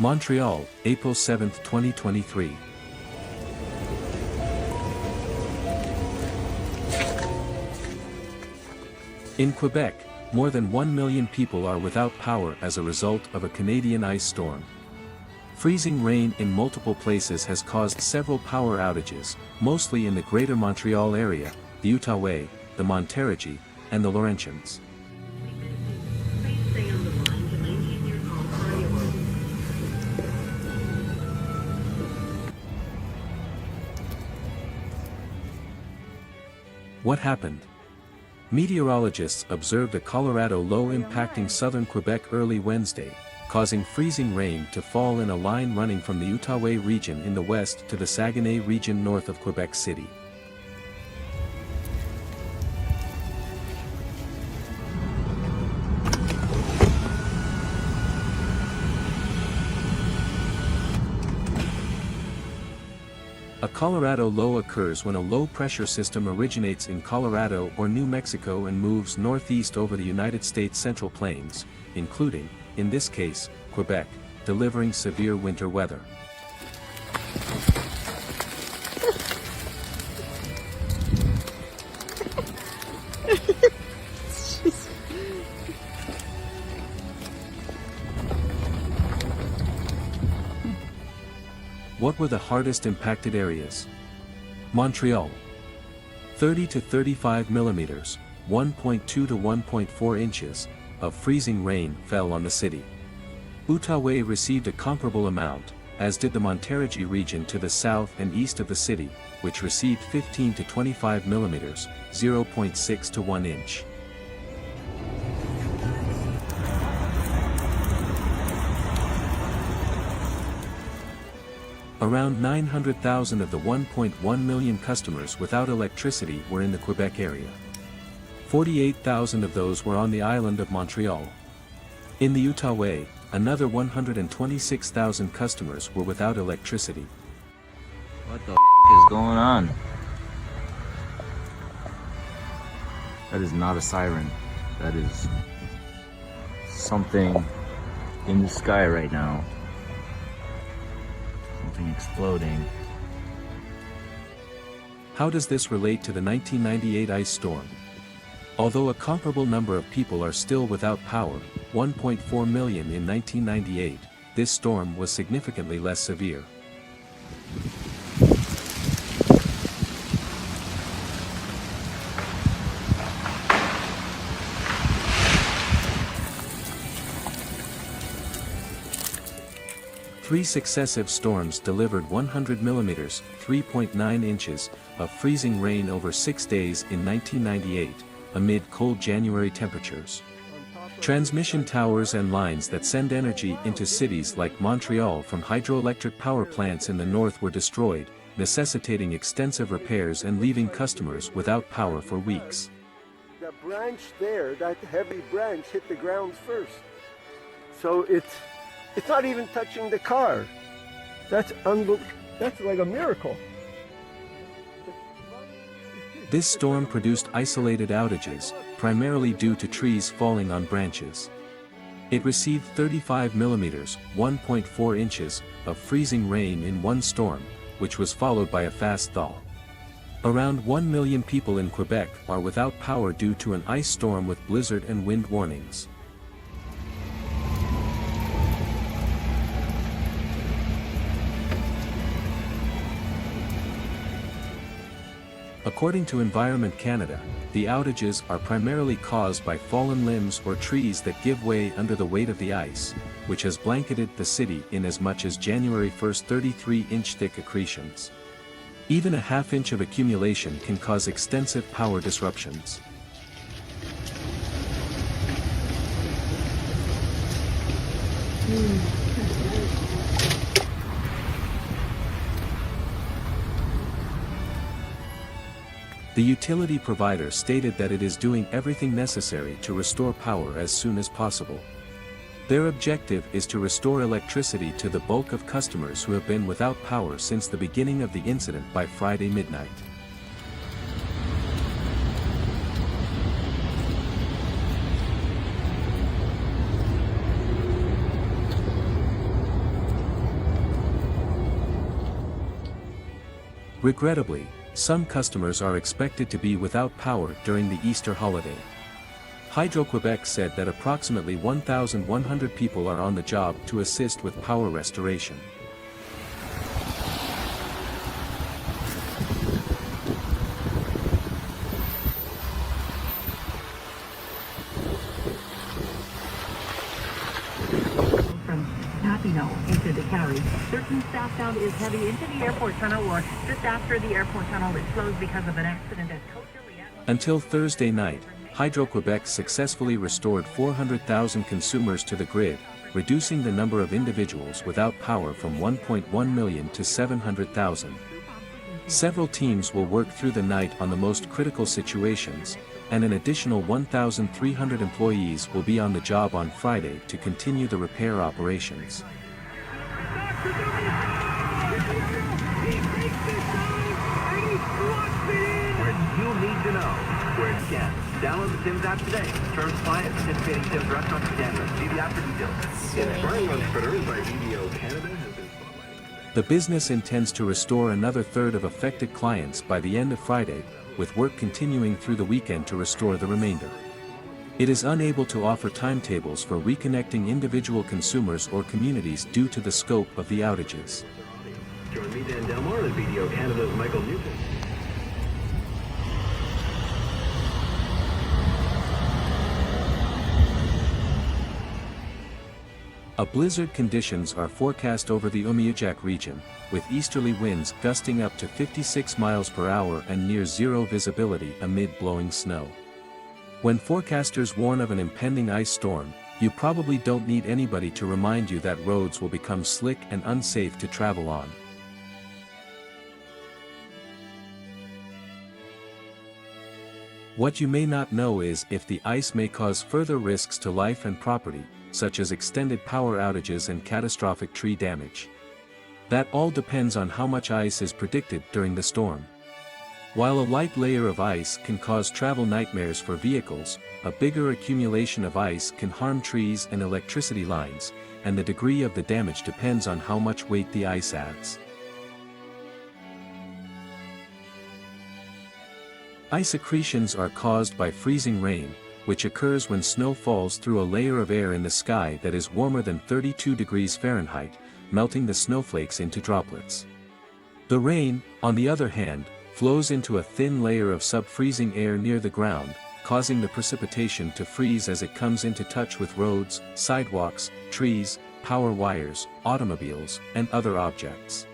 Montreal, April 7, 2023. In Quebec, more than 1 million people are without power as a result of a Canadian ice storm. Freezing rain in multiple places has caused several power outages, mostly in the Greater Montreal area, the Outaouais, the Montérégie, and the Laurentians. What happened? Meteorologists observed a Colorado low impacting southern Quebec early Wednesday, causing freezing rain to fall in a line running from the Outaouais region in the west to the Saguenay region north of Quebec City. A Colorado low occurs when a low-pressure system originates in Colorado or New Mexico and moves northeast over the United States Central Plains, including, in this case, Quebec, delivering severe winter weather. What were the hardest impacted areas? Montreal. 30 to 35 millimeters, 1.2 to 1.4 inches, of freezing rain fell on the city. Outaouais received a comparable amount, as did the Montérégie region to the south and east of the city, which received 15 to 25 millimeters, 0.6 to 1 inch. Around 900,000 of the 1.1 million customers without electricity were in the Quebec area. 48,000 of those were on the island of Montreal. In the Outaouais, another 126,000 customers were without electricity. What the is going on? That is not a siren. That is something in the sky right now. Something exploding. How does this relate to the 1998 ice storm? Although a comparable number of people are still without power, 1.4 million in 1998, this storm was significantly less severe. Three successive storms delivered 100 millimeters, 3.9 inches, of freezing rain over 6 days in 1998, amid cold January temperatures. Transmission towers and lines that send energy into cities like Montreal from hydroelectric power plants in the north were destroyed, necessitating extensive repairs and leaving customers without power for weeks. The branch there, that heavy branch, hit the ground first. So it's not even touching the car. That's like a miracle. This storm produced isolated outages, primarily due to trees falling on branches. It received 35 millimeters, 1.4 inches, of freezing rain in one storm, which was followed by a fast thaw. Around 1 million people in Quebec are without power due to an ice storm with blizzard and wind warnings. According to Environment Canada, the outages are primarily caused by fallen limbs or trees that give way under the weight of the ice, which has blanketed the city in as much as January 1st 33-inch thick accretions. Even a half-inch of accumulation can cause extensive power disruptions. The utility provider stated that it is doing everything necessary to restore power as soon as possible. Their objective is to restore electricity to the bulk of customers who have been without power since the beginning of the incident by Friday midnight. Regrettably, some customers are expected to be without power during the Easter holiday. Hydro-Quebec said that approximately 1,100 people are on the job to assist with power restoration. Into the carry. Certain southbound is heavy into the airport tunnel or just after the airport tunnel is closed because of an accident at Coachella. Until Thursday night, Hydro-Quebec successfully restored 400,000 consumers to the grid, reducing the number of individuals without power from 1.1 million to 700,000. Several teams will work through the night on the most critical situations, and an additional 1,300 employees will be on the job on Friday to continue the repair operations. When you need to know, where you can. Download the Sims app today. Terms apply at participating Sims restaurants in Canada. See the app for details. Inspiring entrepreneurs by BDO Canada has been spotlighting. The business intends to restore another third of affected clients by the end of Friday, with work continuing through the weekend to restore the remainder. It is unable to offer timetables for reconnecting individual consumers or communities due to the scope of the outages. Join me, Dan Delmore, and BDO Canada's Michael Newton. A blizzard conditions are forecast over the Umiujaq region, with easterly winds gusting up to 56 miles per hour and near zero visibility amid blowing snow. When forecasters warn of an impending ice storm, you probably don't need anybody to remind you that roads will become slick and unsafe to travel on. What you may not know is if the ice may cause further risks to life and property, such as extended power outages and catastrophic tree damage. That all depends on how much ice is predicted during the storm. While a light layer of ice can cause travel nightmares for vehicles, a bigger accumulation of ice can harm trees and electricity lines, and the degree of the damage depends on how much weight the ice adds. Ice accretions are caused by freezing rain, which occurs when snow falls through a layer of air in the sky that is warmer than 32 degrees Fahrenheit, melting the snowflakes into droplets. The rain, on the other hand, flows into a thin layer of sub-freezing air near the ground, causing the precipitation to freeze as it comes into touch with roads, sidewalks, trees, power wires, automobiles, and other objects.